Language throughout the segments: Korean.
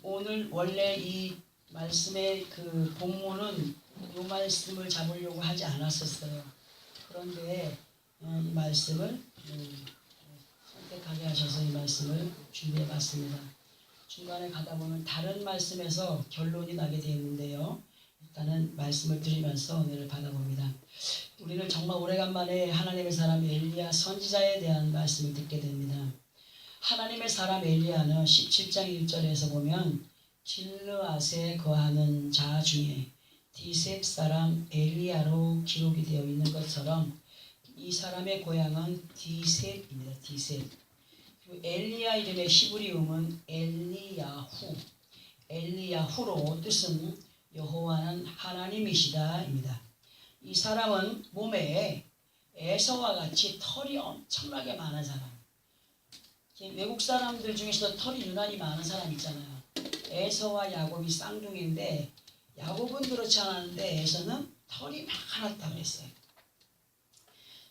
오늘 원래 이 말씀의 그 본문은 이 말씀을 잡으려고 하지 않았었어요. 그런데 이 말씀을 선택하게 하셔서 이 말씀을 준비해봤습니다. 중간에 가다 보면 다른 말씀에서 결론이 나게 되었는데요. 일단은 말씀을 드리면서 은혜를 받아봅니다. 우리는 정말 오래간만에 하나님의 사람 엘리야 선지자에 대한 말씀을 듣게 됩니다. 하나님의 사람 엘리야는 17장 1절에서 보면 길르앗에 거하는 자 중에 디셉 사람 엘리야로 기록이 되어 있는 것처럼 이 사람의 고향은 디셉입니다. 디셉. 그리고 엘리야 이름의 히브리음은 엘리야후. 엘리야후로 뜻은 여호와는 하나님이시다입니다. 이 사람은 몸에 에서와 같이 털이 엄청나게 많은 사람. 외국 사람들 중에서도 털이 유난히 많은 사람 있잖아요. 에서와 야곱이 쌍둥이인데 야곱은 그렇지 않았는데 에서는 털이 많았다고 했어요.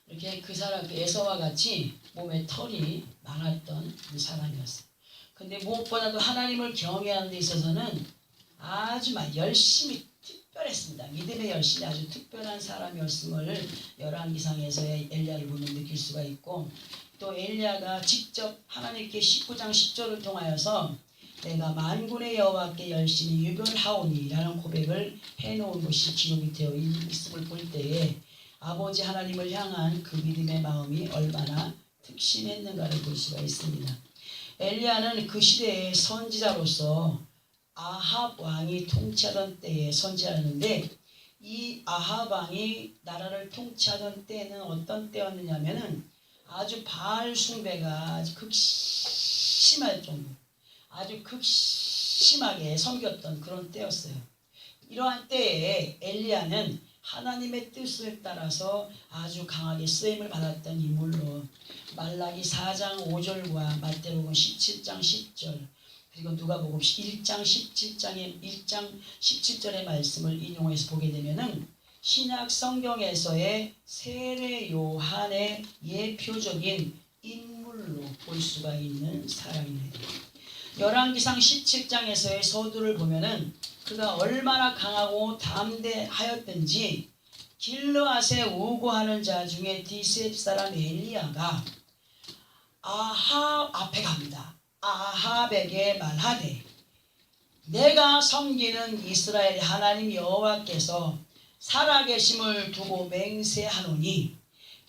이렇게 그 사람 에서와 같이 몸에 털이 많았던 사람이었어요. 근데 무엇보다도 하나님을 경외하는 데 있어서는 아주 열심히 특별했습니다. 믿음의 열심이 아주 특별한 사람이었음을 열왕기상에서의 엘리야를 보면 느낄 수가 있고, 또 엘리야가 직접 하나님께 19장 10절을 통하여서 내가 만군의 여호와께 열심히 유별하오니 라는 고백을 해놓은 것이 기록이 되어 있음을 볼 때에 아버지 하나님을 향한 그 믿음의 마음이 얼마나 특심했는가를 볼 수가 있습니다. 엘리야는 그 시대의 선지자로서 아합 왕이 통치하던 때에 선지자였는데, 이 아합 왕이 나라를 통치하던 때는 어떤 때였느냐면은 아주 바알 숭배가 극심할 정도, 아주 극심하게 섬겼던 그런 때였어요. 이러한 때에 엘리야는 하나님의 뜻을 따라서 아주 강하게 쓰임을 받았던 인물로 말라기 4장 5절과 마태복음 17장 10절 그리고 누가복음 1장 17절의 말씀을 인용해서 보게 되면은 신약 성경에서의 세례 요한의 예표적인 인물로 볼 수가 있는 사람입니다. 열왕기상 17장에서의 서두를 보면은 그가 얼마나 강하고 담대하였든지 길르앗에 우고하는 자 중에 디셉 사람 엘리야가 아합 앞에 갑니다. 아합에게 말하되 내가 섬기는 이스라엘 하나님 여호와께서 살아계심을 두고 맹세하노니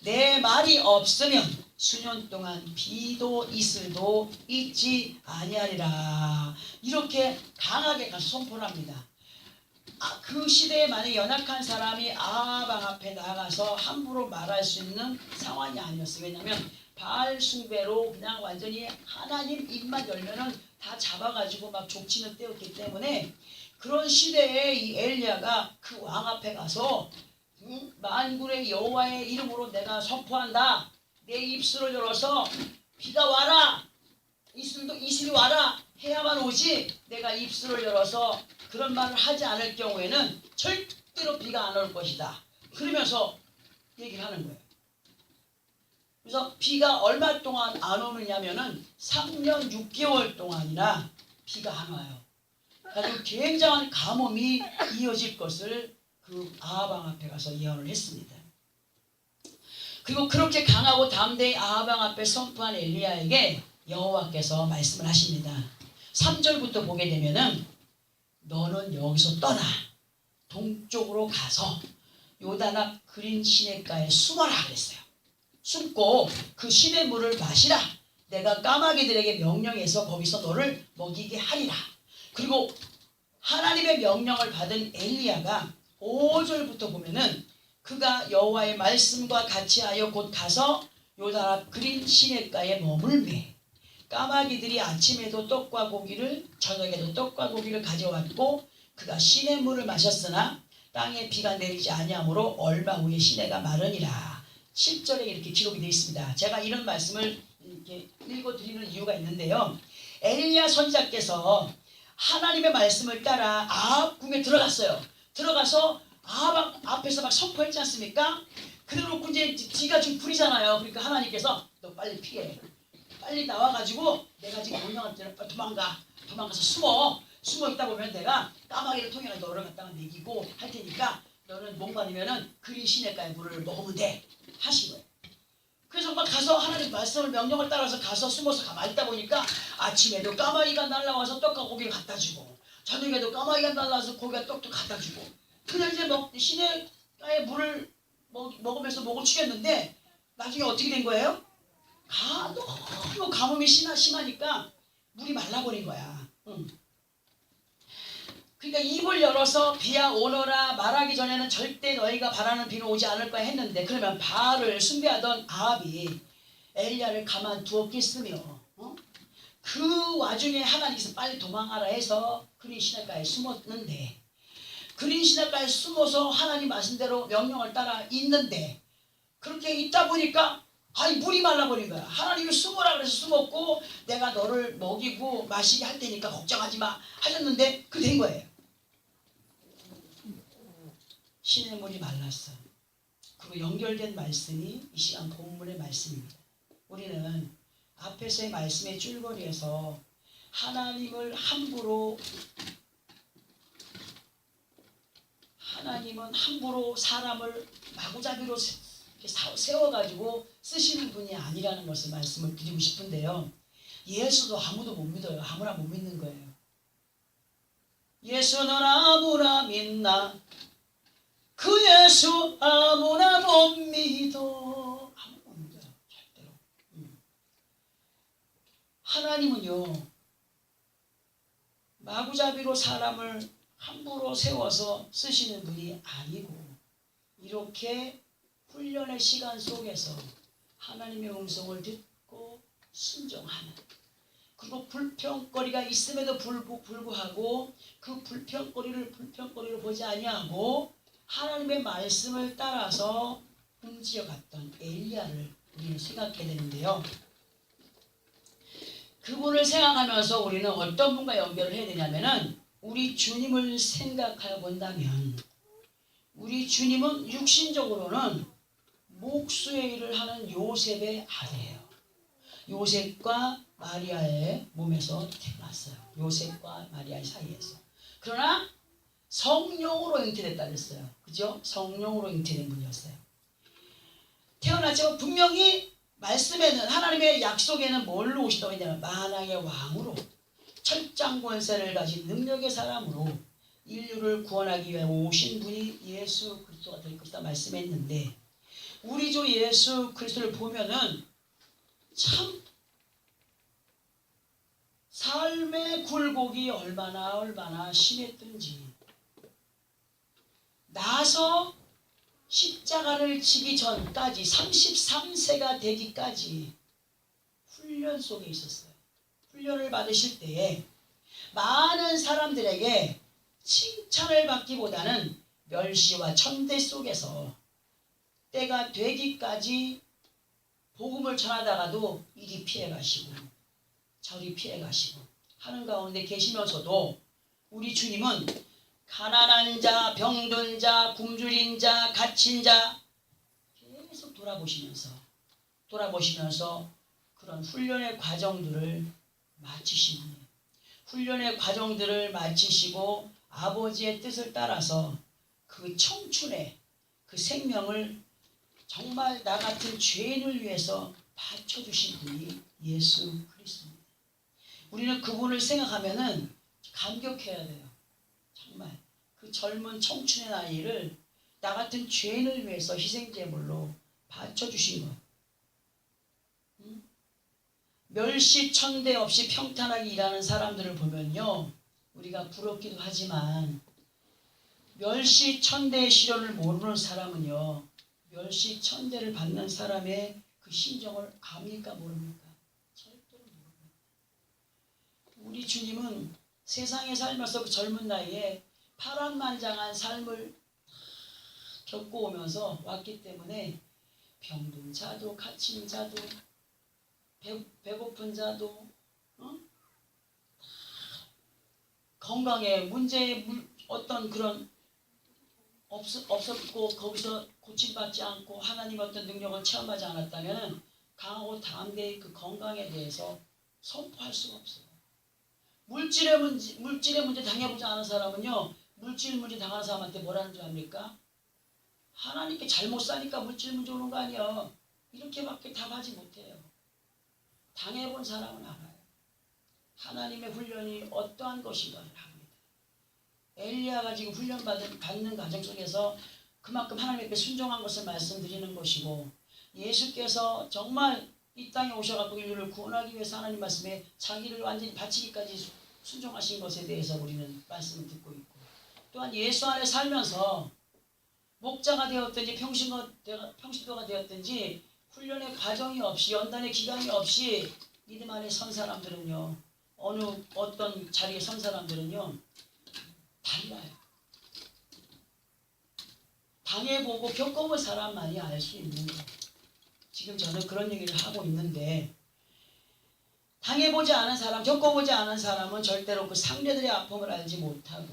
내 말이 없으면 수년 동안 비도 이슬도 있지 아니하리라. 이렇게 강하게 가서 선포를 합니다. 그 시대에 만약 연약한 사람이 아합 앞에 나가서 함부로 말할 수 있는 상황이 아니었어요. 왜냐하면 바알 숭배로 그냥 완전히 하나님 입만 열면은 다 잡아가지고 막 족치는 때였기 때문에 그런 시대에 이 엘리야가 그 왕 앞에 가서 만군의 여호와의 이름으로 내가 선포한다. 내 입술을 열어서 비가 와라, 이슬이 와라 해야만 오지, 내가 입술을 열어서 그런 말을 하지 않을 경우에는 절대로 비가 안 올 것이다. 그러면서 얘기를 하는 거예요. 그래서 비가 얼마 동안 안 오느냐면은 3년 6개월 동안이나 비가 안 와요. 아주 굉장한 가뭄이 이어질 것을 그 아합 왕 앞에 가서 예언을 했습니다. 그리고 그렇게 강하고 담대히 아합 왕 앞에 선포한 엘리야에게 여호와께서 말씀을 하십니다. 3절부터 보게 되면은 너는 여기서 떠나 동쪽으로 가서 요단 앞 그린 시냇가에 숨어라 그랬어요. 숨고 그 시냇물을 마시라. 내가 까마귀들에게 명령해서 거기서 너를 먹이게 하리라. 그리고 하나님의 명령을 받은 엘리야가 5절부터 보면은 그가 여호와의 말씀과 같이 하여 곧 가서 요단 앞 그린 시냇가에 머물매 까마귀들이 아침에도 떡과 고기를 저녁에도 떡과 고기를 가져왔고 그가 시냇물을 마셨으나 땅에 비가 내리지 아니하므로 얼마 후에 시내가 마르니라. 10절에 이렇게 기록이 되어 있습니다. 제가 이런 말씀을 이렇게 읽어드리는 이유가 있는데요. 엘리야 선지자께서 하나님의 말씀을 따라 아합 궁에 들어갔어요. 들어가서 아합 앞에서 막 선포했지 않습니까? 그래놓고 이제 비가 지금 불이잖아요. 그러니까 하나님께서 너 빨리 피해. 빨리 나와가지고 내가 지금 명령할 때는 빨리 도망가서 숨어. 숨어 있다 보면 내가 까마귀를 통해 너를 갖다가 먹이고 할 테니까 너는 몸 가리면은 그린 시냇가의 물을 먹으면 돼 하신 거예요. 그래서 막 가서 하나님 말씀을 명령을 따라서 가서 숨어서 가만히 있다 보니까 아침에도 까마귀가 날라와서 떡과 고기를 갖다 주고 저녁에도 까마귀가 날라와서 고기와 떡도 갖다 주고 그냥 이제 시냇가의 물을 먹으면서 목을 축였는데 나중에 어떻게 된 거예요? 너무 가뭄이 심하니까 물이 말라버린 거야. 그러니까 입을 열어서 비야 오너라 말하기 전에는 절대 너희가 바라는 비는 오지 않을 거야 했는데 그러면 바알을 숭배하던 아합이 엘리야를 가만두었겠으며 그 와중에 하나님께서 빨리 도망하라 해서 그린 시냇가에 숨었는데 그린 시냇가에 숨어서 하나님 말씀대로 명령을 따라 있는데 그렇게 있다 보니까 물이 말라버린 거야. 하나님이 숨으라 그래서 숨었고 내가 너를 먹이고 마시게 할 테니까 걱정하지 마 하셨는데 그 된 거예요. 시냇물이 말랐어. 그리고 연결된 말씀이 이 시간 본문의 말씀입니다. 우리는 앞에서의 말씀의 줄거리에서 하나님은 함부로 사람을 마구잡이로 세워가지고 쓰시는 분이 아니라는 것을 말씀을 드리고 싶은데요. 예수도 아무도 못 믿어요. 아무나 못 믿는 거예요. 예수는 아무나 믿나? 그 예수 아무나 못 믿어. 아무나 못 믿어요. 절대로. 하나님은요. 마구잡이로 사람을 함부로 세워서 쓰시는 분이 아니고 이렇게 훈련의 시간 속에서 하나님의 음성을 듣고 순종하는 그리고 불평거리가 있음에도 불구하고 그 불평거리를 보지 아니하고 하나님의 말씀을 따라서 움직여갔던 엘리야를 우리는 생각해야 되는데요. 그분을 생각하면서 우리는 어떤 분과 연결을 해야 되냐면은 우리 주님을 생각하여 본다면 우리 주님은 육신적으로는 목수의 일을 하는 요셉의 아들이에요. 요셉과 마리아의 몸에서 태어났어요. 요셉과 마리아의 사이에서. 그러나 성령으로 잉태됐다 그랬어요. 그죠? 성령으로 잉태된 분이었어요. 태어났지만 분명히 말씀에는 하나님의 약속에는 뭘로 오시다고 했냐면 만왕의 왕으로 철장 권세를 가진 능력의 사람으로 인류를 구원하기 위해 오신 분이 예수 그리스도가 될 것이다 말씀했는데 우리 주 예수 그리스도를 보면은 참 삶의 굴곡이 얼마나 심했던지 나서 십자가를 지기 전까지 33세가 되기까지 훈련 속에 있었어요. 훈련을 받으실 때에 많은 사람들에게 칭찬을 받기보다는 멸시와 천대 속에서 때가 되기까지 복음을 전하다가도 이리 피해가시고 저리 피해가시고 하는 가운데 계시면서도 우리 주님은 가난한 자, 병든 자, 굶주린 자, 갇힌 자 계속 돌아보시면서 그런 훈련의 과정들을 마치신 분이에요. 훈련의 과정들을 마치시고 아버지의 뜻을 따라서 그 청춘의 그 생명을 정말 나 같은 죄인을 위해서 바쳐주신 분이 예수 그리스도입니다. 우리는 그분을 생각하면은 감격해야 돼요. 정말 그 젊은 청춘의 나이를 나 같은 죄인을 위해서 희생제물로 바쳐주신 것. 멸시천대 없이 평탄하게 일하는 사람들을 보면요. 우리가 부럽기도 하지만 멸시천대의 시련을 모르는 사람은요. 멸시천대를 받는 사람의 그 심정을 압니까 모릅니까? 절대로 모릅니다. 우리 주님은 세상에 살면서 그 젊은 나이에 파란만장한 삶을 겪고 오면서 왔기 때문에 병든 자도 갇힌 자도 배고픈 자도 건강에 문제에 어떤 그런 없었고 거기서 고침받지 않고 하나님의 어떤 능력을 체험하지 않았다면 강하고 담대히 그 건강에 대해서 선포할 수가 없어요. 물질의 문제 당해보지 않은 사람은요, 물질 문제 당하는 사람한테 뭐라는 줄 압니까? 하나님께 잘못 사니까 물질 문제 오는 거 아니야. 이렇게밖에 답하지 못해요. 당해본 사람은 알아요. 하나님의 훈련이 어떠한 것인가를 합니다. 엘리야가 지금 받는 과정 속에서 그만큼 하나님께 순종한 것을 말씀드리는 것이고, 예수께서 정말 이 땅에 오셔갖고 인류를 구원하기 위해서 하나님 말씀에 자기를 완전히 바치기까지 순종하신 것에 대해서 우리는 말씀을 듣고 있고, 또한 예수 안에 살면서 목자가 되었든지 평신도가 되었든지 훈련의 과정이 없이, 연단의 기간이 없이 믿음 안에 선 사람들은요, 어떤 자리에 선 사람들은요 달라요. 당해보고 겪어본 사람만이 알 수 있는 거예요. 지금 저는 그런 얘기를 하고 있는데, 당해보지 않은 사람, 겪어보지 않은 사람은 절대로 그 상대들의 아픔을 알지 못하고,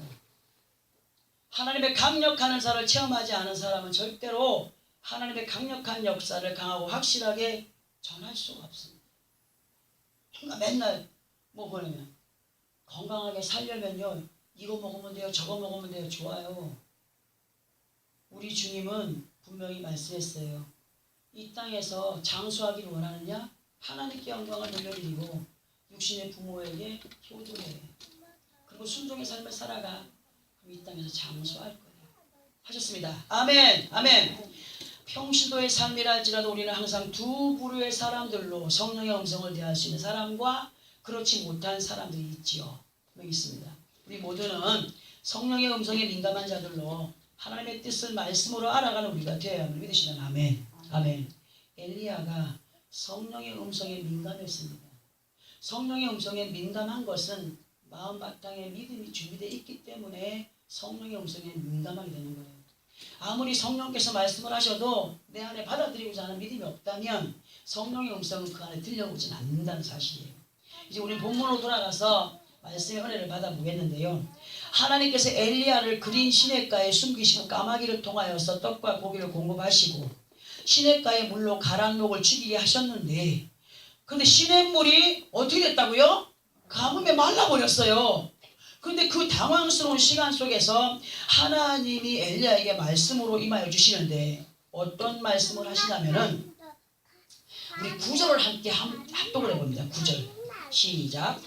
하나님의 강력한 은사를 체험하지 않은 사람은 절대로 하나님의 강력한 역사를 강하고 확실하게 전할 수가 없습니다. 그러니까 맨날 뭐 보냐면, 건강하게 살려면요, 이거 먹으면 돼요, 저거 먹으면 돼요. 좋아요. 우리 주님은 분명히 말씀했어요. 이 땅에서 장수하기를 원하느냐? 하나님께 영광을 돌려드리고 육신의 부모에게 효도해. 그리고 순종의 삶을 살아가. 그럼 이 땅에서 장수할 거예요. 하셨습니다. 아멘. 아멘. 평신도의 삶이랄지라도 우리는 항상 두 부류의 사람들로 성령의 음성을 대할 수 있는 사람과 그렇지 못한 사람들이 있지요. 분명히 있습니다. 우리 모두는 성령의 음성에 민감한 자들로 하나님의 뜻을 말씀으로 알아가는 우리가 되어야 함을 믿으시는 아멘. 아멘. 엘리야가 성령의 음성에 민감했습니다. 성령의 음성에 민감한 것은 마음 바탕에 믿음이 준비되어 있기 때문에 성령의 음성에 민감하게 되는 거예요. 아무리 성령께서 말씀을 하셔도 내 안에 받아들이고자 하는 믿음이 없다면 성령의 음성은 그 안에 들려오진 않는다는 사실이에요. 이제 우리 본문으로 돌아가서 말씀의 은혜를 받아보겠는데요. 하나님께서 엘리야를 그린 시냇가에 숨기시고 까마귀를 통하여서 떡과 고기를 공급하시고 시냇가의 물로 가란 목을 죽이게 하셨는데, 근데 시냇물이 어떻게 됐다고요? 가뭄에 말라버렸어요. 근데 그 당황스러운 시간 속에서 하나님이 엘리야에게 말씀으로 임하여 주시는데, 어떤 말씀을 하시냐면은 우리 9절을 함께 합독을 해봅니다. 9절 시작.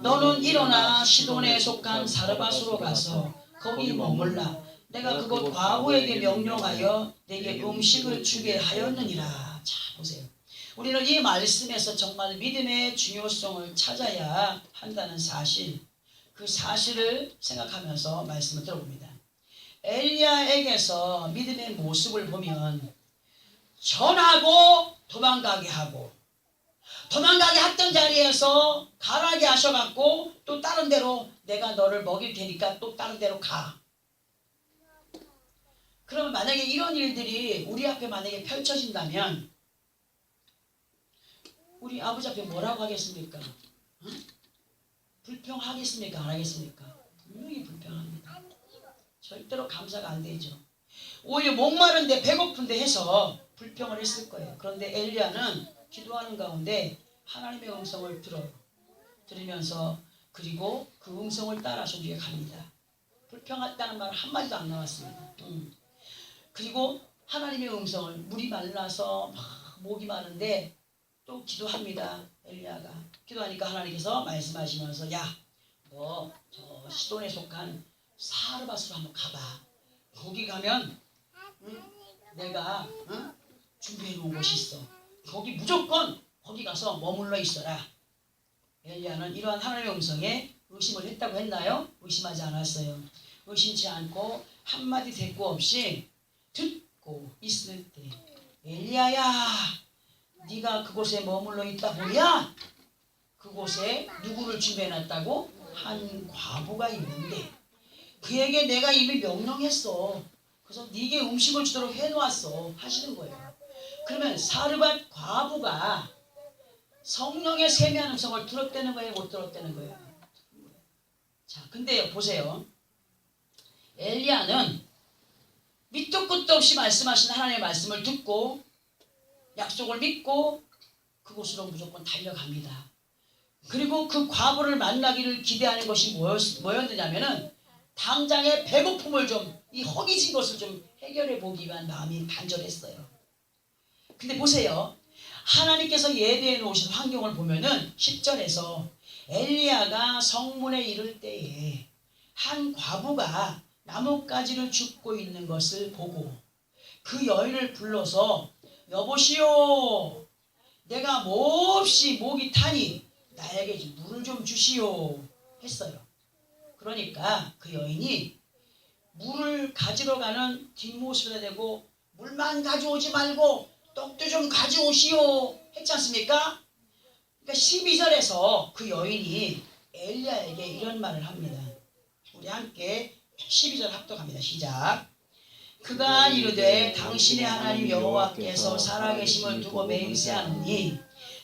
너는 일어나 시돈에 속한 사르밧으로 가서 거기 머물라. 내가 그곳 과부에게 명령하여 내게 음식을 주게 하였느니라. 자, 보세요. 우리는 이 말씀에서 정말 믿음의 중요성을 찾아야 한다는 사실, 그 사실을 생각하면서 말씀을 들어봅니다. 엘리야에게서 믿음의 모습을 보면 전하고 도망가게 하고, 도망가게 했던 자리에서 가라게 하셔갖고 또 다른 데로 내가 너를 먹일 테니까 또 다른 데로 가. 그러면 만약에 이런 일들이 우리 앞에 만약에 펼쳐진다면 우리 아버지 앞에 뭐라고 하겠습니까? 응? 불평하겠습니까? 안 하겠습니까? 분명히 불평합니다. 절대로 감사가 안 되죠. 오히려 목마른데 배고픈데 해서 불평을 했을 거예요. 그런데 엘리야는 기도하는 가운데 하나님의 음성을 들으면서 그리고 그 음성을 따라 저기에 갑니다. 불평했다는 말 한마디도 안 나왔습니다. 그리고 하나님의 음성을, 물이 말라서 막 목이 마른데 또 기도합니다. 엘리야가 기도하니까 하나님께서 말씀하시면서 야, 너 저 시돈에 속한 사르밧으로 한번 가봐. 거기 가면 내가 준비해 놓은 곳이 있어. 거기 무조건 거기 가서 머물러 있어라. 엘리야는 이러한 하나님의 음성에 의심을 했다고 했나요? 의심하지 않았어요. 의심치 않고 한마디 대꾸 없이 듣고 있을 때, 엘리야야, 네가 그곳에 머물러 있다 보면 그곳에 누구를 준비해놨다고? 한 과부가 있는데 그에게 내가 이미 명령했어. 그래서 네게 음식을 주도록 해놓았어 하시는 거예요. 그러면 사르밧 과부가 성령의 세미한 음성을 들었다는 거예요? 못 들었다는 거예요? 자, 근데 보세요. 엘리야는 밑도 끝도 없이 말씀하신 하나님의 말씀을 듣고 약속을 믿고 그곳으로 무조건 달려갑니다. 그리고 그 과부를 만나기를 기대하는 것이 뭐였느냐면은 당장의 배고픔을 좀, 이 허기진 것을 좀 해결해 보기 위한 마음이 간절했어요. 근데 보세요. 하나님께서 예비해 놓으신 환경을 보면은 10절에서 엘리야가 성문에 이를 때에 한 과부가 나뭇가지를 줍고 있는 것을 보고 그 여인을 불러서 여보시오, 내가 몹시 목이 타니 나에게 물을 좀 주시오 했어요. 그러니까 그 여인이 물을 가지러 가는 뒷모습에 대고 물만 가져오지 말고 떡도 좀 가져오시오 했지 않습니까? 그러니까 12절에서 그 여인이 엘리야에게 이런 말을 합니다. 우리 함께 12절 합독합니다. 시작. 그가 이르되 당신의 하나님 여호와께서 살아계심을 두고 맹세하노니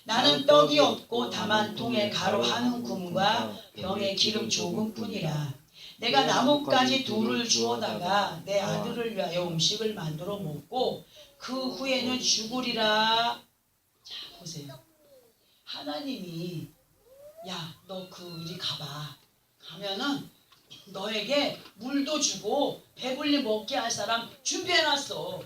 나는 떡이 없고 다만 통에 가루 한 움큼과 병에 기름 조금뿐이라. 내가 나뭇가지 둘을 주워다가 내 아들을 위하여 음식을 만들어 먹고 그 후에는 죽으리라. 자, 보세요. 하나님이 야, 너 그 이리 가봐. 가면은 너에게 물도 주고 배불리 먹게 할 사람 준비해놨어.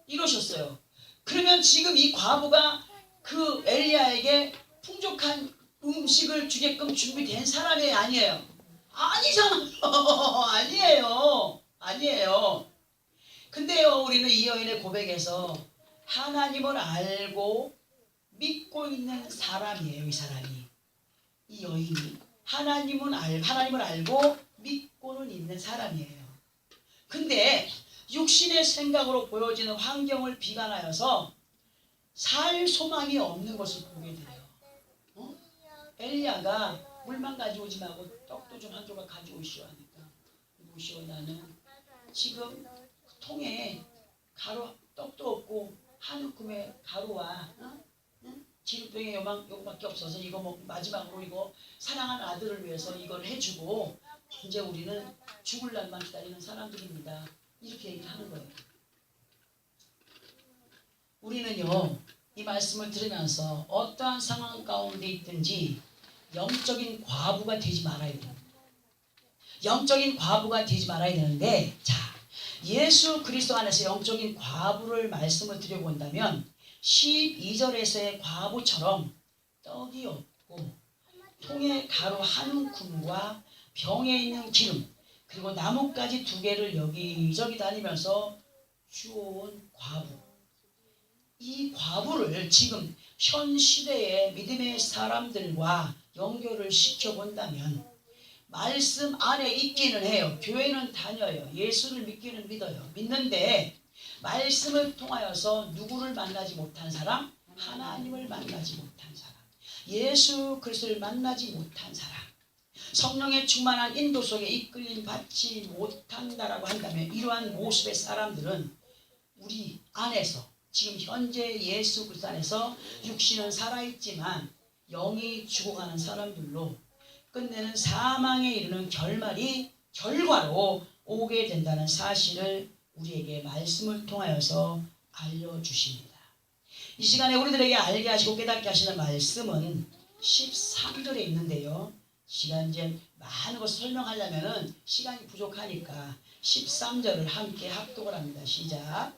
이러셨어요. 그러면 지금 이 과부가 그 엘리야에게 풍족한 음식을 주게끔 준비된 사람이 아니에요. 아니잖아요. 아니에요. 근데요, 우리는 이 여인의 고백에서 하나님을 알고 믿고 있는 사람이에요. 이 사람이, 이 여인이 하나님을 알고 믿고는 있는 사람이에요. 근데 육신의 생각으로 보여지는 환경을 비관하여서 살 소망이 없는 것을 보게 돼요. 엘리야가 물만 가져오지 말고 떡도 좀 한 조각 가져오시오 하니까, 보시오, 나는 지금 통에 가루, 떡도 없고 한 움큼의 가루와 기름병에 요거밖에 없어서 이거 마지막으로 이거 사랑하는 아들을 위해서 이걸 해주고 이제 우리는 죽을 날만 기다리는 사람들입니다. 이렇게 얘기를 하는 거예요. 우리는요, 이 말씀을 들으면서 어떠한 상황 가운데 있든지 영적인 과부가 되지 말아야 돼요. 영적인 과부가 되지 말아야 되는데, 자, 예수 그리스도 안에서 영적인 과부를 말씀을 드려본다면 12절에서의 과부처럼 떡이 없고 통에 가루 한 움큼과 병에 있는 기름 그리고 나뭇가지 2개를 여기저기 다니면서 주워온 과부, 이 과부를 지금 현 시대의 믿음의 사람들과 연결을 시켜본다면 말씀 안에 있기는 해요. 교회는 다녀요. 예수를 믿기는 믿어요. 믿는데 말씀을 통하여서 누구를 만나지 못한 사람? 하나님을 만나지 못한 사람, 예수 그리스도를 만나지 못한 사람, 성령의 충만한 인도 속에 이끌림 받지 못한다라고 한다면 이러한 모습의 사람들은 우리 안에서 지금 현재 예수 그리스도 안에서 육신은 살아있지만 영이 죽어가는 사람들로 끝내는 사망에 이르는 결과로 오게 된다는 사실을 우리에게 말씀을 통하여서 알려주십니다. 이 시간에 우리들에게 알게 하시고 깨닫게 하시는 말씀은 13절에 있는데요. 시간 이제 많은 것을 설명하려면 시간이 부족하니까 13절을 함께 합독을 합니다. 시작.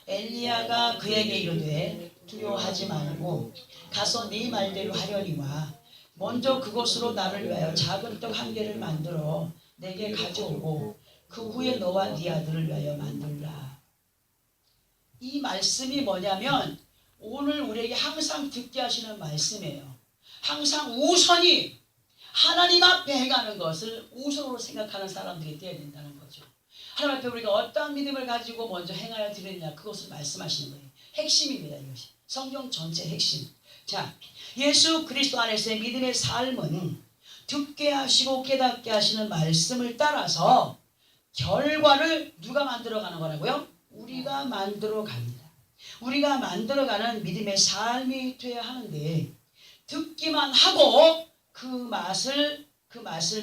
엘리야가 그에게 이르되 두려워하지 말고 가서 네 말대로 하려니와 먼저 그것으로 나를 위하여 작은 떡 1개를 만들어 내게 가져오고 그 후에 너와 네 아들을 위하여 만들라. 이 말씀이 뭐냐면 오늘 우리에게 항상 듣게 하시는 말씀이에요. 항상 우선이 하나님 앞에 해가는 것을 우선으로 생각하는 사람들이 되어야 된다는 거죠. 하나님 앞에 우리가 어떠한 믿음을 가지고 먼저 행하여 드리느냐, 그것을 말씀하시는 거예요. 핵심입니다. 이것이 성경 전체 핵심. 자, 예수 그리스도 안에서의 믿음의 삶은 듣게 하시고 깨닫게 하시는 말씀을 따라서 결과를 누가 만들어가는 거라고요? 우리가 만들어갑니다. 우리가 만들어가는 믿음의 삶이 되어야 하는데 듣기만 하고 그 맛을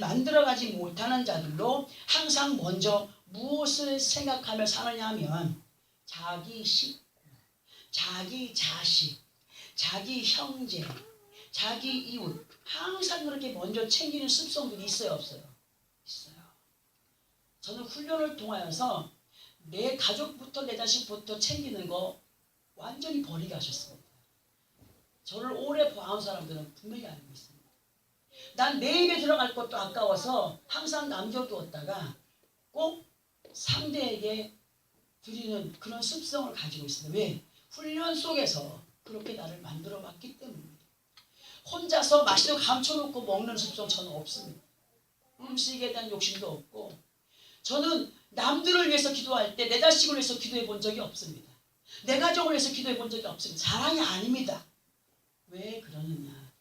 만들어가지 못하는 자들로 항상 먼저 무엇을 생각하며 사느냐 하면 자기 식구, 자기 자식, 자기 형제, 자기 이웃, 항상 그렇게 먼저 챙기는 습성들이 있어요, 없어요? 있어요. 저는 훈련을 통하여서 내 가족부터 내 자식부터 챙기는 거 완전히 버리게 하셨습니다. 저를 오래 봐온 사람들은 분명히 알고 있습니다. 난 내 입에 들어갈 것도 아까워서 항상 남겨두었다가 꼭 상대에게 드리는 그런 습성을 가지고 있습니다. 왜? 훈련 속에서 그렇게 나를 만들어 봤기 때문입니다. 혼자서 맛있는 거 감춰놓고 먹는 습성 저는 없습니다. 음식에 대한 욕심도 없고, 저는 남들을 위해서 기도할 때 내 자식을 위해서 기도해 본 적이 없습니다. 내 가족을 위해서 기도해 본 적이 없습니다. 자랑이 아닙니다. 왜 그러느냐?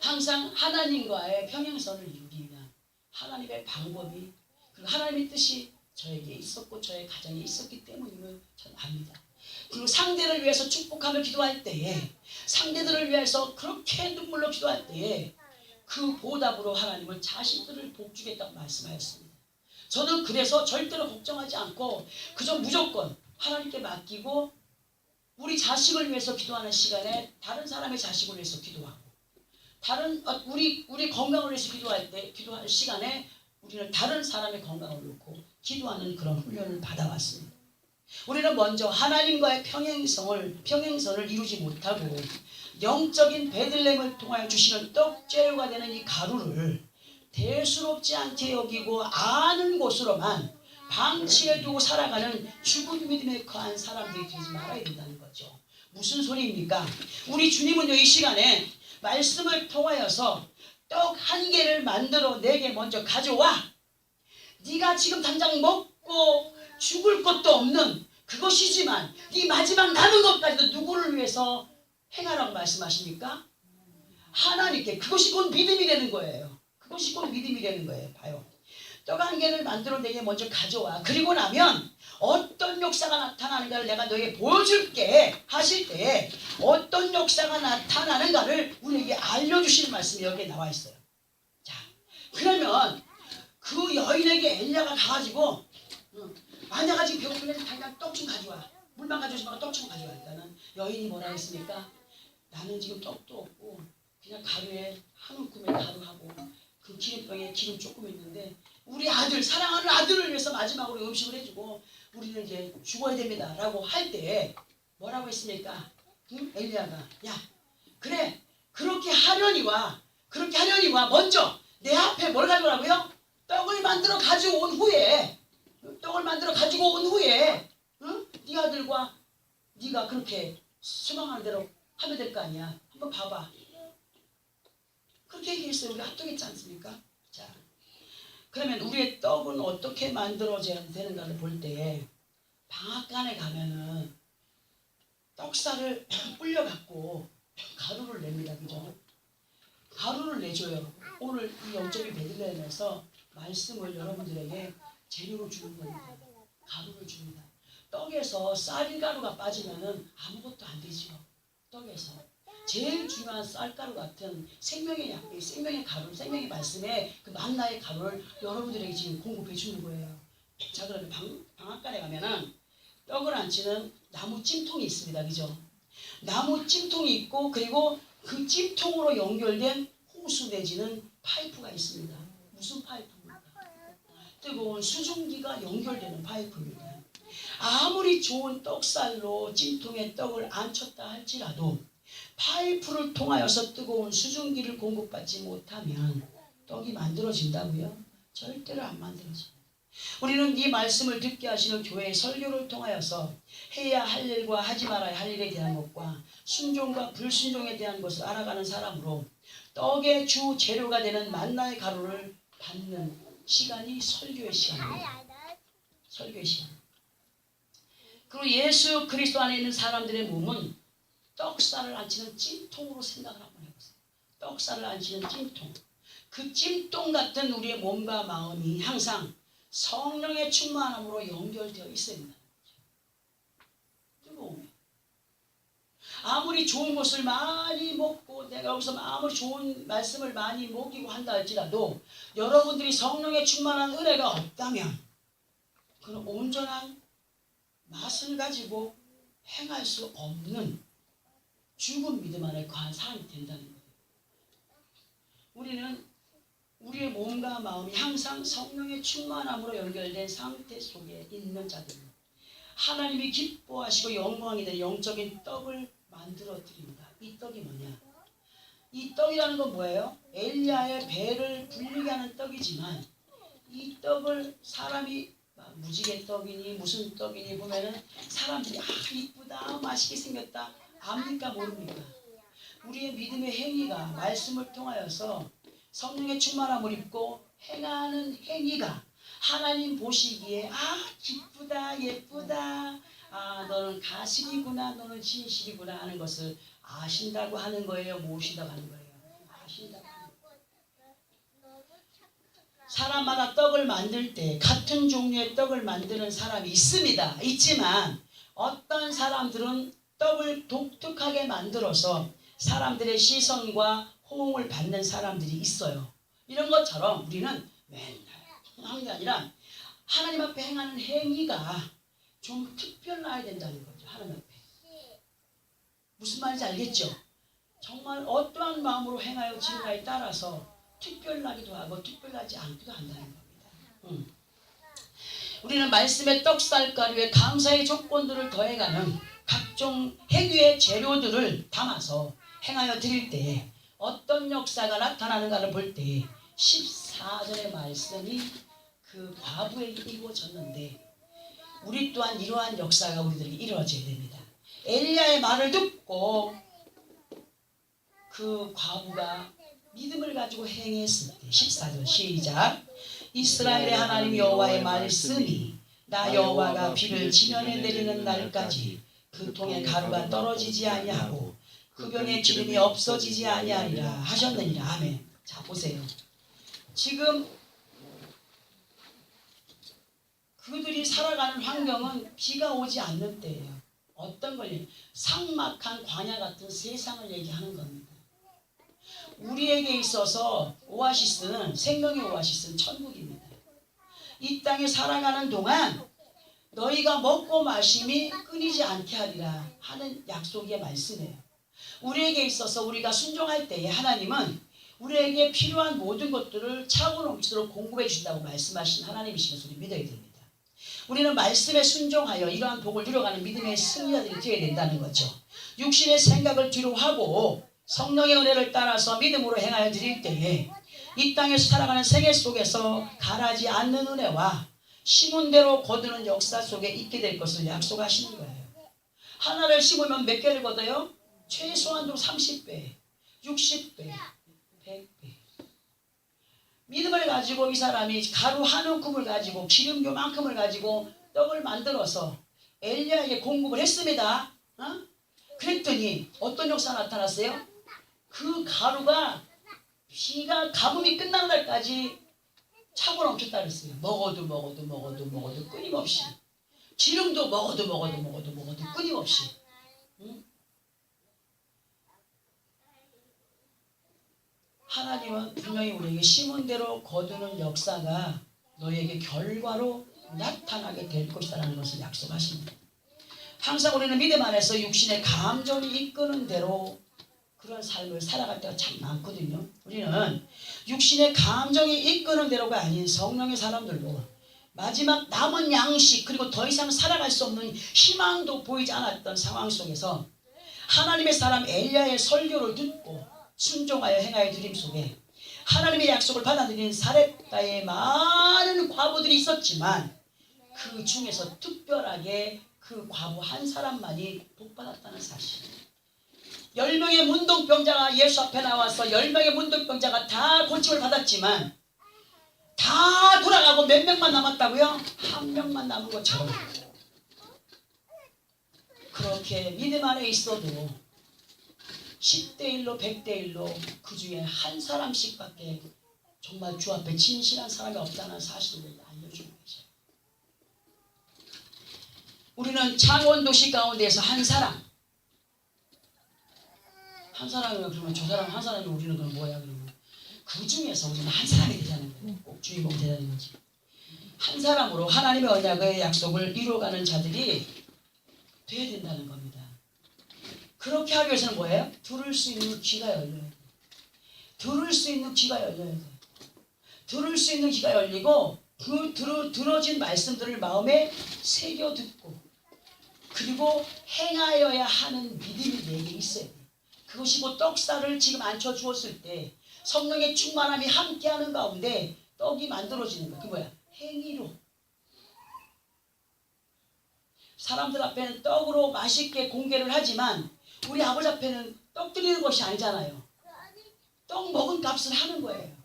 항상 하나님과의 평행선을 이루기 위한 하나님의 방법이, 그리고 하나님의 뜻이 저에게 있었고 저의 가정에 있었기 때문임을 저는 압니다. 그리고 상대를 위해서 축복하며 기도할 때에, 상대들을 위해서 그렇게 눈물로 기도할 때에 그 보답으로 하나님은 자식들을 복주겠다고 말씀하였습니다. 저는 그래서 절대로 걱정하지 않고 그저 무조건 하나님께 맡기고, 우리 자식을 위해서 기도하는 시간에 다른 사람의 자식을 위해서 기도하고, 우리 건강을 위해서 기도할 시간에 우리는 다른 사람의 건강을 놓고 기도하는 그런 훈련을 받아왔습니다. 우리는 먼저 하나님과의 평행선을 이루지 못하고 영적인 베들레헴을 통하여 주시는 떡재료가 되는 이 가루를 대수롭지 않게 여기고 아는 곳으로만 방치해두고 살아가는 죽은 믿음에 거한 사람들이 되지 말아야 된다는 거죠. 무슨 소리입니까? 우리 주님은요, 이 시간에 말씀을 통하여서 떡 한 개를 만들어 내게 먼저 가져와. 네가 지금 당장 먹고 죽을 것도 없는 그것이지만 네 마지막 남은 것까지도 누구를 위해서 행하라고 말씀하십니까? 하나님께. 그것이 곧 믿음이 되는 거예요. 그것이 곧 믿음이 되는 거예요. 봐요. 떡 한 개를 만들어 내게 먼저 가져와. 그리고 나면 어떤 역사가 나타나는가를 내가 너에게 보여줄게 하실 때, 어떤 역사가 나타나는가를 우리에게 알려주시는 말씀이 여기에 나와 있어요. 자, 그러면 그 여인에게 엘리야가 가가지고 내가 지금 배고프면 당장 떡 좀 가져와. 물만 가져오지 말고 떡 좀 가져와. 그러니까는 여인이 뭐라 했습니까? 나는 지금 떡도 없고 그냥 가루에 한 움큼의 가루하고 그 기름병에 기름 조금 있는데 우리 아들, 사랑하는 아들을 위해서 마지막으로 음식을 해주고 우리는 이제 죽어야 됩니다 라고 할 때 뭐라고 했습니까? 엘리야가 야, 그래, 그렇게 하려니와 먼저 내 앞에 뭘 가져오라고요? 떡을 만들어 가지고 온 후에 응? 네 아들과 네가 그렇게 소망하는 대로 하면 될 거 아니야. 한번 봐봐. 그렇게 얘기했어요. 우리 합동했지 않습니까? 자, 그러면 우리의 떡은 어떻게 만들어져야 되는가를 볼 때, 방앗간에 가면은 떡살을 불려갖고 가루를 냅니다. 그죠? 가루를 내줘요. 오늘 이 영적인 베들레헴에서 말씀을 여러분들에게 재료로 주는 겁니다. 가루를 줍니다. 떡에서 쌀가루가 빠지면은 아무것도 안 되죠. 떡에서 제일 중요한 쌀가루 같은 생명의 약비, 생명의 가루, 생명의 말씀의 그 만나의 가루를 여러분들에게 지금 공급해 주는 거예요. 자, 그러면 방앗간에 가면은 떡을 안치는 나무 찜통이 있습니다. 그죠? 나무 찜통이 있고, 그리고 그 찜통으로 연결된 호수 내지는 파이프가 있습니다. 무슨 파이프입니까? 뜨거운 수증기가 연결되는 파이프입니다. 아무리 좋은 떡살로 찜통에 떡을 안쳤다 할지라도 파이프를 통하여서 뜨거운 수증기를 공급받지 못하면 떡이 만들어진다고요? 절대로 안 만들어집니다. 우리는 이 말씀을 듣게 하시는 교회의 설교를 통하여서 해야 할 일과 하지 말아야 할 일에 대한 것과 순종과 불순종에 대한 것을 알아가는 사람으로 떡의 주 재료가 되는 만나의 가루를 받는 시간이 설교의 시간입니다. 설교의 시간. 그리고 예수 그리스도 안에 있는 사람들의 몸은 떡살을 안치는 찜통으로 생각을 한번 해보세요. 떡살을 안치는 찜통. 그 찜통 같은 우리의 몸과 마음이 항상 성령의 충만함으로 연결되어 있어야 된다는 거죠. 뜨거움에. 아무리 좋은 것을 많이 먹고 내가 여기서 아무리 좋은 말씀을 많이 먹이고 한다 할지라도 여러분들이 성령의 충만한 은혜가 없다면 그런 온전한 맛을 가지고 행할 수 없는 죽은 믿음 안에 거한 사람이 된다는 거예요. 우리는 우리의 몸과 마음이 항상 성령의 충만함으로 연결된 상태 속에 있는 자들입니다. 하나님이 기뻐하시고 영광이 된 영적인 떡을 만들어 드립니다. 이 떡이 뭐냐? 이 떡이라는 건 뭐예요? 엘리야의 배를 불리게 하는 떡이지만 이 떡을 사람이 무지개 떡이니 무슨 떡이니 보면은 사람들이 이쁘다 맛있게 생겼다 압니까 모릅니까? 우리의 믿음의 행위가 말씀을 통하여서 성령의 충만함을 입고 행하는 행위가 하나님 보시기에 기쁘다 예쁘다 너는 가실이구나 너는 진실이구나 하는 것을 아신다고 하는 거예요. 모신다고 하는 거예요. 아신다고 하는 거예요. 사람마다 떡을 만들 때 같은 종류의 떡을 만드는 사람이 있습니다. 있지만 어떤 사람들은 떡을 독특하게 만들어서 사람들의 시선과 호응을 받는 사람들이 있어요. 이런 것처럼 우리는 맨날 하는 게 아니라 하나님 앞에 행하는 행위가 좀 특별해야 된다는 거죠. 하나님 앞에. 무슨 말인지 알겠죠? 정말 어떠한 마음으로 행하여 지느냐에 따라서 특별하기도 하고 특별하지 않기도 한다는 겁니다. 우리는 말씀의 떡쌀가루에 감사의 조건들을 더해가는 각종 행위의 재료들을 담아서 행하여 드릴 때 어떤 역사가 나타나는가를 볼 때 14절의 말씀이 그 과부에게 이루어졌는데 우리 또한 이러한 역사가 우리들에게 이루어져야 됩니다. 엘리야의 말을 듣고 그 과부가 믿음을 가지고 행했을 때 14절 시작 이스라엘의 하나님 여호와의 말씀이 나 여호와가 비를 지면에 내리는 날까지 그 통에 가루가 떨어지지 아니하고 그 병에 기름이 없어지지 아니하리라 하셨느니라. 아멘. 자 보세요. 지금 그들이 살아가는 환경은 비가 오지 않는 때예요. 어떤 걸 삭막한 광야 같은 세상을 얘기하는 겁니다. 우리에게 있어서 오아시스는 생명의 오아시스는 천국입니다. 이 땅에 살아가는 동안 너희가 먹고 마심이 끊이지 않게 하리라 하는 약속의 말씀이에요. 우리에게 있어서 우리가 순종할 때에 하나님은 우리에게 필요한 모든 것들을 차고 넘치도록 공급해 준다고 말씀하신 하나님이신 것을 믿어야 됩니다. 우리는 말씀에 순종하여 이러한 복을 누려가는 믿음의 승리자들이 되어야 된다는 거죠. 육신의 생각을 뒤로 하고 성령의 은혜를 따라서 믿음으로 행하여 드릴 때에 이 땅에서 살아가는 생애 속에서 가라지 않는 은혜와 심은 대로 거두는 역사 속에 있게 될 것을 약속하시는 거예요. 하나를 심으면 몇 개를 거둬요? 최소한도 30배, 60배, 100배. 믿음을 가지고 이 사람이 가루 한 움큼을 가지고 기름교만큼을 가지고 떡을 만들어서 엘리야에게 공급을 했습니다. 그랬더니 어떤 역사가 나타났어요? 그 가루가 비가 가뭄이 끝난 날까지 차고 넘쳤다 그랬어요. 먹어도 끊임없이. 기름도 먹어도 끊임없이. 하나님은 분명히 우리에게 심은 대로 거두는 역사가 너희에게 결과로 나타나게 될 것이라는 것을 약속하십니다. 항상 우리는 믿음 안에서 육신의 감정이 이끄는 대로 그런 삶을 살아갈 때가 참 많거든요. 우리는 육신의 감정이 이끄는 대로가 아닌 성령의 사람들로 마지막 남은 양식 그리고 더 이상 살아갈 수 없는 희망도 보이지 않았던 상황 속에서 하나님의 사람 엘리야의 설교를 듣고 순종하여 행하여 드림 속에 하나님의 약속을 받아들인 사렙가의 많은 과부들이 있었지만 그 중에서 특별하게 그 과부 한 사람만이 복받았다는 사실. 10명의 문둥병자가 예수 앞에 나와서 10명의 문둥병자가 다 고침을 받았지만 다 돌아가고 몇 명만 남았다고요? 한 명만 남은 것처럼 그렇게 믿음 안에 있어도 10대1로 100대1로 그 중에 한 사람씩밖에 정말 주 앞에 진실한 사람이 없다는 사실을 알려주는 거죠. 우리는 창원도시 가운데서 한 사람이면 그러면 저 사람 한 사람이 우리는 그럼 뭐야 그러면 그 중에서 우리는 한 사람이 되자는 거예요. 꼭 주인공이 되자는 거지. 한 사람으로 하나님의 언약의 약속을 이루어가는 자들이 돼야 된다는 겁니다. 그렇게 하기 위해서는 뭐예요? 들을 수 있는 귀가 열려야 돼요. 들을 수 있는 귀가 열려야 돼. 들을 수 있는 귀가 열리고 그 들어진 말씀들을 마음에 새겨 듣고 그리고 행하여야 하는 믿음이 내게 있어야 돼. 그것이 곧 떡살을 지금 앉혀 주었을 때 성령의 충만함이 함께하는 가운데 떡이 만들어지는 거야. 그게 뭐야? 행위로. 사람들 앞에는 떡으로 맛있게 공개를 하지만 우리 아버지 앞에는 떡 드리는 것이 아니잖아요. 떡 먹은 값을 하는 거예요.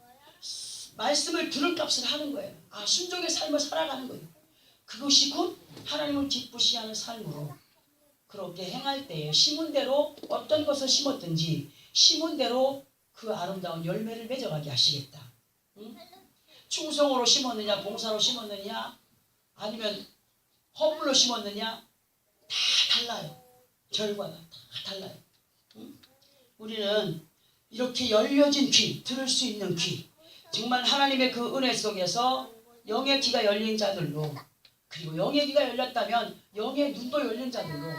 말씀을 들을 값을 하는 거예요. 순종의 삶을 살아가는 거예요. 그것이 곧 하나님을 기쁘시게 하는 삶으로 그렇게 행할 때에 심은 대로 어떤 것을 심었든지 심은 대로 그 아름다운 열매를 맺어가게 하시겠다. 응? 충성으로 심었느냐 봉사로 심었느냐 아니면 허물로 심었느냐 다 달라요. 결과가 다 달라요. 응? 우리는 이렇게 열려진 귀, 들을 수 있는 귀, 정말 하나님의 그 은혜 속에서 영의 귀가 열린 자들로, 그리고 영의 귀가 열렸다면 영의 눈도 열린 자들로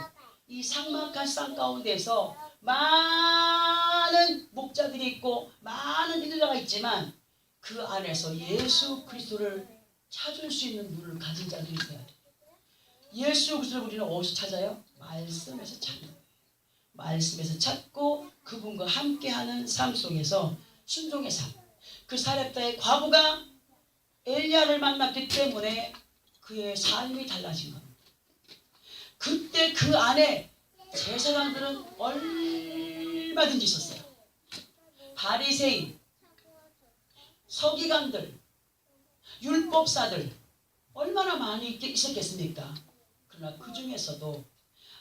이 삭막한 쌍 가운데서 많은 목자들이 있고 많은 인도자가 있지만 그 안에서 예수 그리스도를 찾을 수 있는 눈을 가진 자들이 있어야 돼요. 예수 그리스도를 우리는 어디서 찾아요? 말씀에서 찾는 거예요. 말씀에서 찾고 그분과 함께하는 삶 속에서 순종의 삶. 그 사렙다의 과부가 엘리야를 만났기 때문에 그의 삶이 달라진 겁니다. 그때 그 안에 제사장들은 얼마든지 있었어요. 바리새인, 서기관들, 율법사들 얼마나 많이 있었겠습니까? 그러나 그 중에서도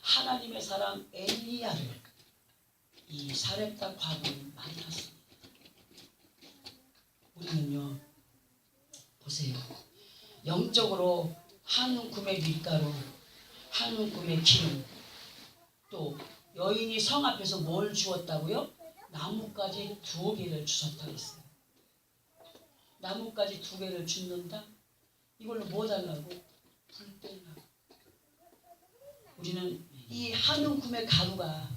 하나님의 사람 엘리야를 이 사렙다 과부는 만났습니다. 우리는요, 보세요. 영적으로 한 움큼의 밀가루, 한 움큼의 기름, 또 여인이 성 앞에서 뭘 주었다고요? 나뭇가지 2개를 주셨다고 했어요. 나뭇가지 2개를 줍는다? 이걸로 뭐 달라고? 불 떼려고. 우리는 이 한 움큼의 가루가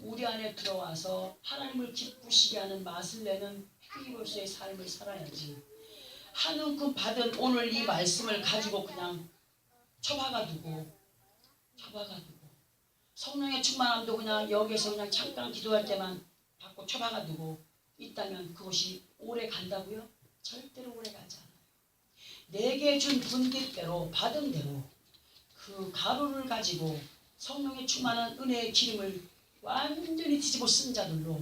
우리 안에 들어와서 하나님을 기쁘시게 하는 맛을 내는 휘기로서의 삶을 살아야지. 한 움큼 받은 오늘 이 말씀을 가지고 그냥 처박아 두고 성령의 충만함도 그냥 여기서 그냥 잠깐 기도할 때만 받고 처박아 두고 있다면 그것이 오래 간다고요? 절대로 오래 가지 않아요. 내게 준 분깃대로 받은 대로 그 가루를 가지고 성령의 충만한 은혜의 기름을 완전히 뒤집어 쓴 자들로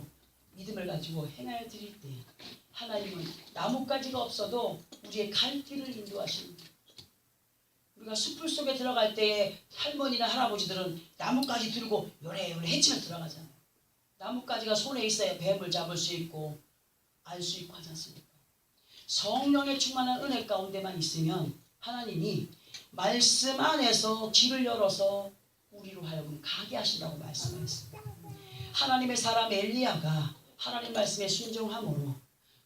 믿음을 가지고 행하여 드릴 때 하나님은 나뭇가지가 없어도 우리의 갈 길을 인도하십니다. 우리가 숲을 속에 들어갈 때에 할머니나 할아버지들은 나뭇가지 들고 요래요래 헤치면 들어가잖아요. 나뭇가지가 손에 있어야 뱀을 잡을 수 있고 알 수 있고 하지 않습니까? 성령의 충만한 은혜 가운데만 있으면 하나님이 말씀 안에서 길을 열어서 우리로 하여금 가게 하신다고 말씀하셨습니다. 하나님의 사람 엘리야가 하나님 말씀에 순종함으로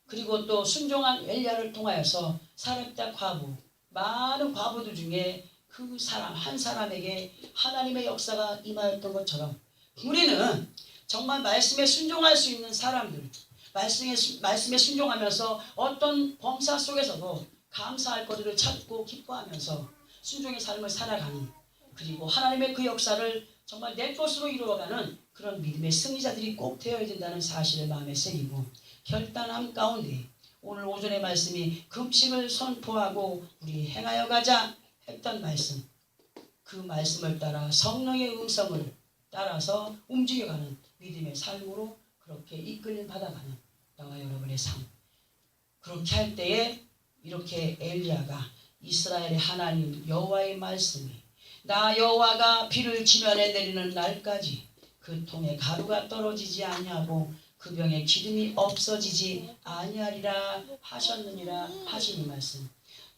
그리고 또 순종한 엘리야를 통하여서 사렙다 과부, 많은 과부들 중에 그 사람 한 사람에게 하나님의 역사가 임하였던 것처럼 우리는 정말 말씀에 순종할 수 있는 사람들, 말씀에 순종하면서 어떤 범사 속에서도 감사할 거리를 찾고 기뻐하면서 순종의 삶을 살아가는, 그리고 하나님의 그 역사를 정말 내 것으로 이루어가는 그런 믿음의 승리자들이 꼭 되어야 된다는 사실을 마음에 새기고 결단함 가운데 오늘 오전의 말씀이 금식을 선포하고 우리 행하여 가자 했던 말씀, 그 말씀을 따라 성령의 음성을 따라서 움직여가는 믿음의 삶으로 그렇게 이끌림 받아가는 나와 여러분의 삶, 그렇게 할 때에 이렇게 엘리야가 이스라엘의 하나님 여호와의 말씀이 나 여호와가 비를 지면에 내리는 날까지 그 통에 가루가 떨어지지 아니하고 그 병에 기름이 없어지지 아니하리라 하셨느니라 하시는 말씀.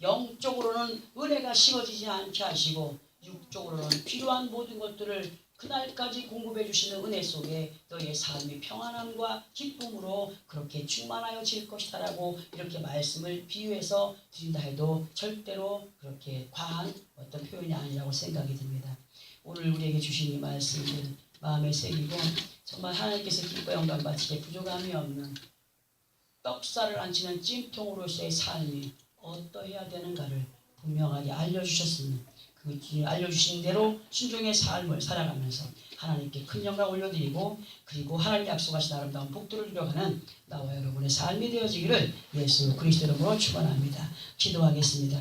영적으로는 은혜가 식어지지 않게 하시고 육적으로는 필요한 모든 것들을 그날까지 공급해 주시는 은혜 속에 너의 삶이 평안함과 기쁨으로 그렇게 충만하여질 것이다라고 이렇게 말씀을 비유해서 드린다 해도 절대로 그렇게 과한 어떤 표현이 아니라고 생각이 듭니다. 오늘 우리에게 주신 이 말씀을 마음에 새기고 정말 하나님께서 기뻐 영광 바치게 부족함이 없는 떡살을 안 치는 찜통으로서의 삶이 어떠해야 되는가를 분명하게 알려주셨습니다. 그 알려주신 대로 순종의 삶을 살아가면서 하나님께 큰 영광 올려드리고 그리고 하나님 약속하신 아름다운 복들을 이뤄가는 나와 여러분의 삶이 되어지기를 예수 그리스도 이름으로 축원합니다. 기도하겠습니다.